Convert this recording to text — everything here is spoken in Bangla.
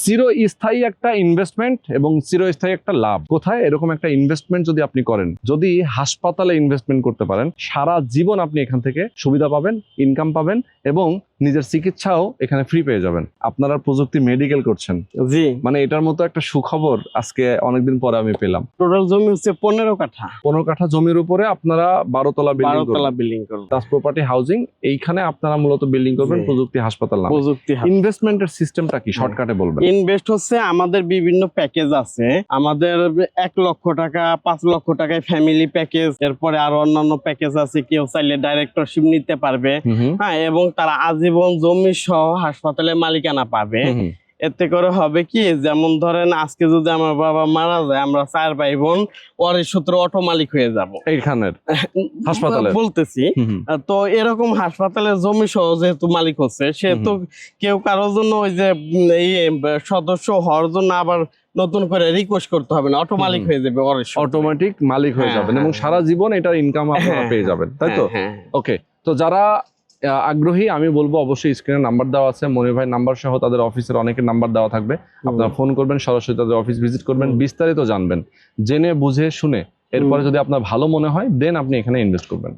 চিরস্থায়ী একটা ইনভেস্টমেন্ট এবং চিরস্থায়ী একটা লাভ। কোথায়? এরকম একটা ইনভেস্টমেন্ট যদি আপনি করেন, যদি হাসপাতালে ইনভেস্টমেন্ট করতে পারেন, সারা জীবন আপনি এখান থেকে সুবিধা পাবেন, ইনকাম পাবেন এবং নিজের চিকিৎসাও এখানে ফ্রি পেয়ে যাবেন। আপনারা প্রযুক্তি মেডিকেল করছেন, জি, মানে এটার মতো একটা সুখবর আজকে অনেকদিন পরে আমি পেলাম। টোটাল জমি হচ্ছে 15 কাঠা, 15 কাঠা জমির উপরে আপনারা 12 তলা বিল্ডিং 12 তলা করবেন। বিল্ডিং করবো। দাস প্রপার্টি হাউজিং, এইখানে আপনারা মূলত বিল্ডিং করবেন জি। প্রযুক্তি হাসপাতাল নামে। প্রযুক্তি ইনভেস্টমেন্টের সিস্টেমটা কি শর্টকাটে বলবেন? ইনভেস্ট হচ্ছে আমাদের বিভিন্ন প্যাকেজ আছে। আমাদের 1 লক্ষ টাকা, 5 লক্ষ টাকায় ফ্যামিলি প্যাকেজ, এরপরে আরো অন্যান্য প্যাকেজ আছে। কেউ চাইলে ডাইরেক্টরশিপ নিতে পারবে, হ্যাঁ, এবং তারা আজীবন জমি সহ হাসপাতালে মালিকানা পাবে। এতে করে হবে কি, যেমন ধরেন আজকে যদি আমার বাবা মারা যায়, আমরা 4 ভাই বোন ওয়ারিশ সূত্রে অটো মালিক হয়ে যাব এইখানের হাসপাতালে বলতেছি। তো এরকম হাসপাতালের জমি সহ যেহেতু মালিক হচ্ছে, সেহেতু কেউ কারোর জন্য ওই যে এই সদস্য হওয়ার জন্য আবার নতুন করে রিকোয়েস্ট করতে হবে না, অটো মালিক হয়ে যাবে, অটোমেটিক মালিক হয়ে যাবেন এবং সারা জীবন এটার ইনকাম আপনারা পেয়ে যাবেন, তাই তো? ওকে, তো যারা আগ্রহী, আমি বলবো অবশ্যই স্ক্রিনে নাম্বার দেওয়া আছে, মনির ভাই নাম্বার সহ তাদের অফিসের অনেকের নাম্বার দেওয়া থাকবে। আপনারা ফোন করবেন, সরাসরি তাদের অফিস ভিজিট করবেন, বিস্তারিত জানবেন, জেনে বুঝে শুনে এরপরে যদি আপনার ভালো মনে হয় দেন আপনি এখানে ইনভেস্ট করবেন।